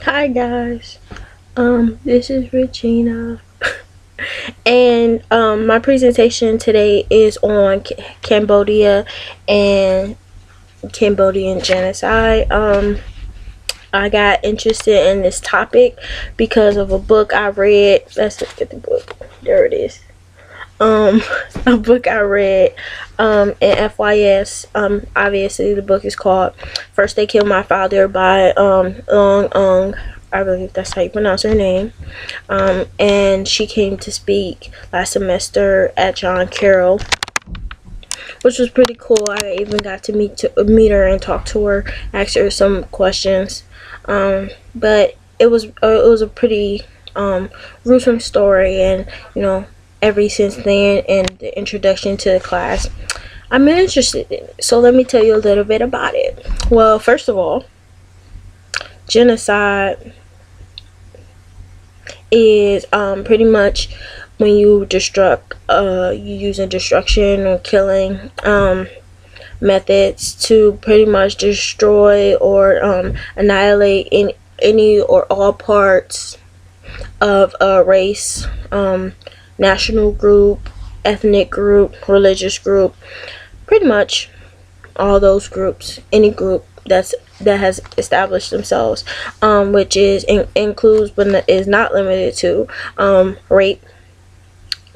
Hi guys. This is Regina, and my presentation today is on Cambodia and Cambodian genocide. I got interested in this topic because of a book I read. Let's look at the book. There it is. Um, a book I read in FYS. Obviously the book is called First They Killed My Father by Long. I believe that's how you pronounce her name. And she came to speak last semester at John Carroll, which was pretty cool. I even got to meet her and talk to her, ask her some questions. But it was a pretty gruesome story, and ever since then, and the introduction to the class, I'm interested in it. So let me tell you a little bit about it. Well, first of all, genocide is pretty much when you using destruction or killing methods to pretty much destroy or annihilate any or all parts of a race, national group, ethnic group, religious group, pretty much all those groups, any group that has established themselves, which includes but is not limited to rape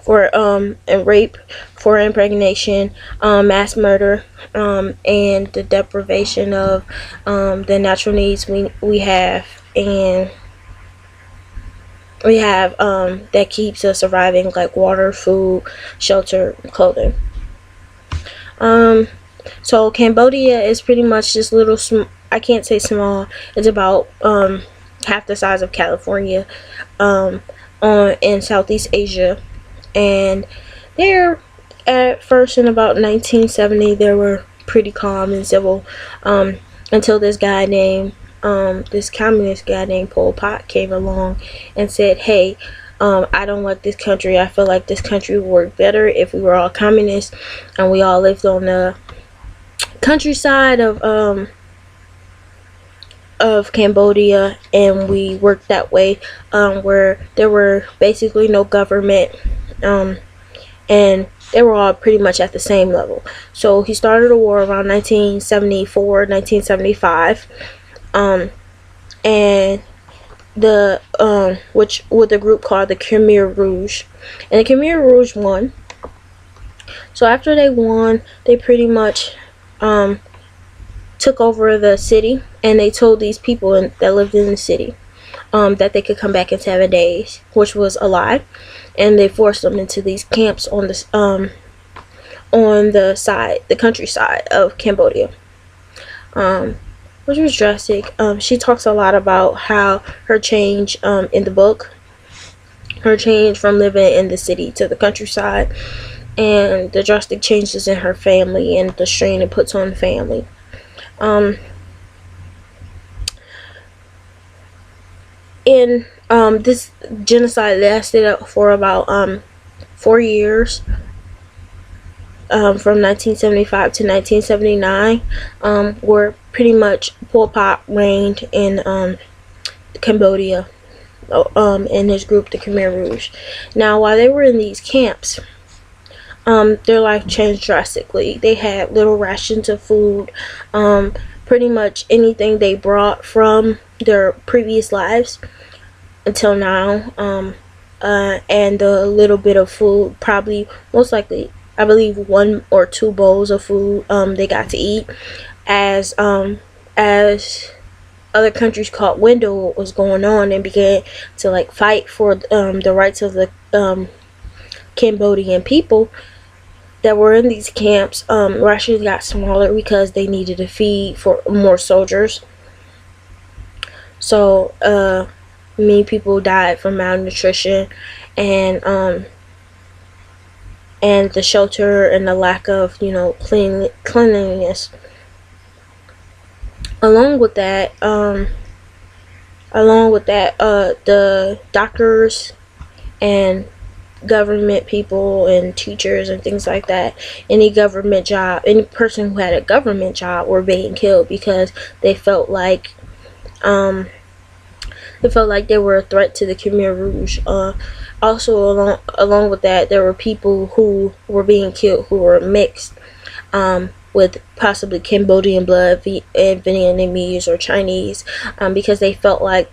for impregnation, mass murder, and the deprivation of the natural needs we have, and we have that keeps us surviving, like water, food, shelter, and clothing. So Cambodia is pretty much this little I can't say small. It's about half the size of California, in Southeast Asia, and they're at first in about 1970 they were pretty calm and civil, until this communist guy named Pol Pot came along and said, "Hey, I don't like this country. I feel like this country would work better if we were all communists and we all lived on the countryside of Cambodia, and we worked that way, where there were basically no government, and they were all pretty much at the same level." So he started a war around 1974, 1975, and which with a group called the Khmer Rouge, and the Khmer Rouge won. So after they won, they pretty much took over the city, and they told these people that lived in the city that they could come back in 7 days, which was a lie, and they forced them into these camps on the countryside of Cambodia, which was drastic. She talks a lot about how her change in the book, her change from living in the city to the countryside, and the drastic changes in her family and the strain it puts on the family. In this genocide lasted for about 4 years, from 1975 to 1979, where pretty much Pol Pot reigned in Cambodia, in his group, the Khmer Rouge. Now, while they were in these camps, their life changed drastically. They had little rations of food, pretty much anything they brought from their previous lives until now, and the little bit of food, probably most likely, I believe, 1 or 2 bowls of food they got to eat, as other countries caught wind of what was going on and began to fight for the rights of the Cambodian people that were in these camps. Rations got smaller because they needed to feed for more soldiers. So many people died from malnutrition and the shelter and the lack of cleanliness. Along with that, the doctors and government people and teachers and things like that, any person who had a government job were being killed because they felt like It felt like they were a threat to the Khmer Rouge. Also, along with that, there were people who were being killed who were mixed with possibly Cambodian blood and Vietnamese or Chinese, because they felt like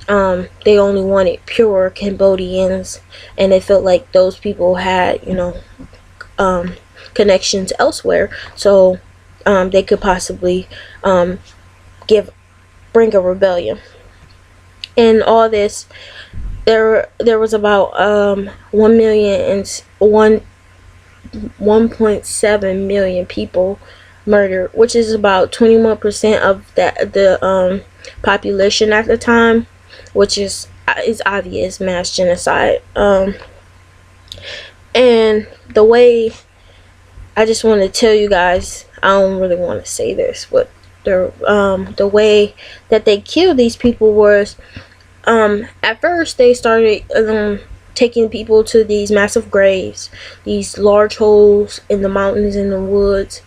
they only wanted pure Cambodians, and they felt like those people had, connections elsewhere, so they could possibly bring a rebellion. And all this, there was about 1.7 million people murdered, which is about 21% of the population at the time, which is obvious mass genocide. And the way, I just want to tell you guys, I don't really want to say this, but the way that they killed these people was, at first they started taking people to these massive graves, these large holes in the mountains, in the woods,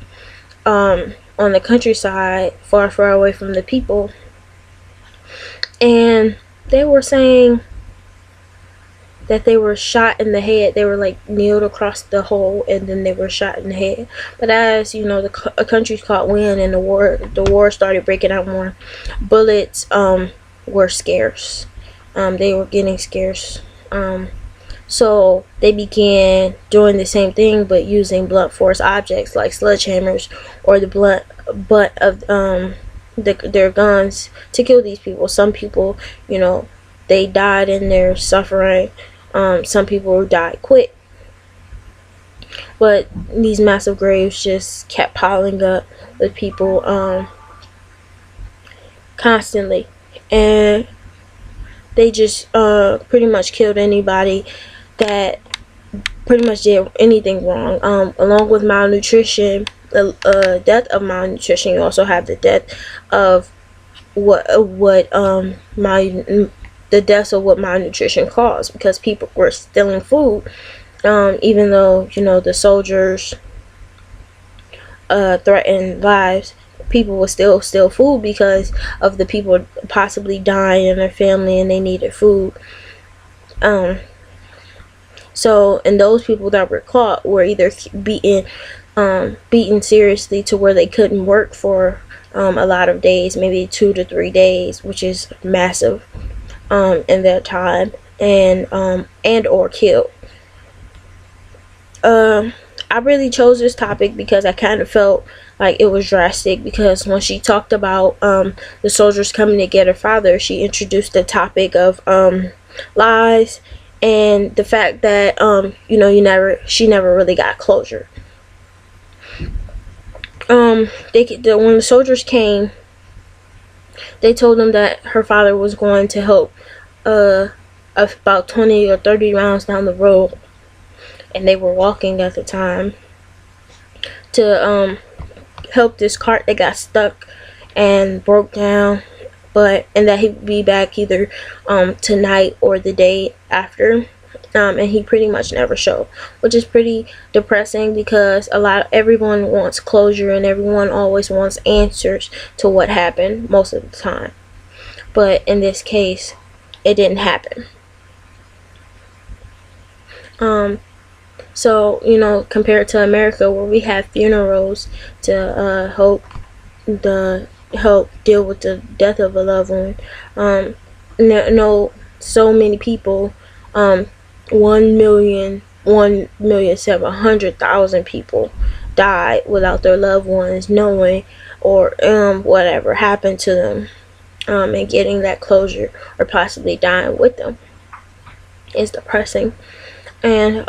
on the countryside, far, far away from the people. And they were saying that they were shot in the head. They were like kneeled across the hole, and then they were shot in the head. But as you know, the countries caught wind, and the war started breaking out more. Bullets were scarce. They were getting scarce. So they began doing the same thing, but using blunt force objects like sledgehammers or the blunt butt of their guns to kill these people. Some people, they died in their suffering. Some people died quick. But these massive graves just kept piling up with people constantly. And they just pretty much killed anybody that pretty much did anything wrong. Along with malnutrition, the death of malnutrition, you also have the death of the deaths of what malnutrition caused, because people were stealing food, even though the soldiers threatened lives. People would still steal food because of the people possibly dying in their family, and they needed food. So, and those people that were caught were either beaten seriously to where they couldn't work for a lot of days, maybe 2 to 3 days, which is massive in that time, and or killed. I really chose this topic because I kind of felt like it was drastic, because when she talked about the soldiers coming to get her father, she introduced the topic of lies, and the fact that she never really got closure. When the soldiers came, they told them that her father was going to help about 20 or 30 miles down the road, and they were walking at the time to help this cart that got stuck and broke down, and that he'd be back either tonight or the day after, and he pretty much never showed, which is pretty depressing, because everyone wants closure, and everyone always wants answers to what happened most of the time. But in this case, it didn't happen. So, compared to America, where we have funerals to help deal with the death of a loved one, so many people, 1,700,000 people died without their loved ones knowing, or whatever happened to them, and getting that closure, or possibly dying with them. It's depressing. And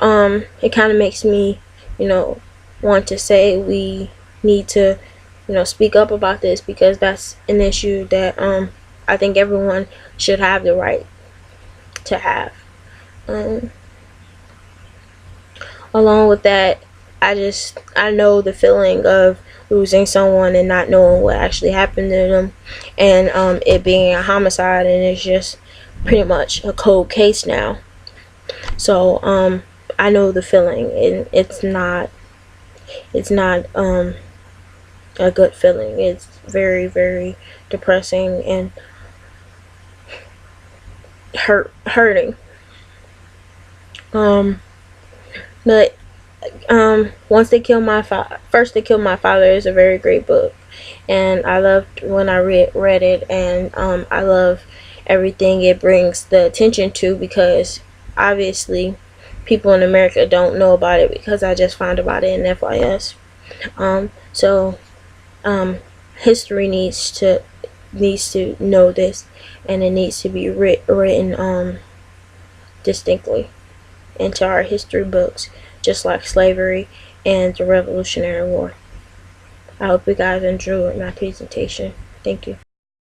it kind of makes me, want to say we need to, speak up about this, because that's an issue that I think everyone should have the right to have. Along with that, I know the feeling of losing someone and not knowing what actually happened to them, and it being a homicide, and it's just pretty much a cold case now. So I know the feeling, and it's not a good feeling. It's very, very depressing, and hurting. But once they killed my father, first they killed my father is a very great book, and I loved when I read it, and I love everything it brings the attention to, because obviously people in America don't know about it, because I just found about it in FYS. So history needs to know this, and it needs to be written distinctly into our history books, just like slavery and the Revolutionary War. I hope you guys enjoyed my presentation. Thank you.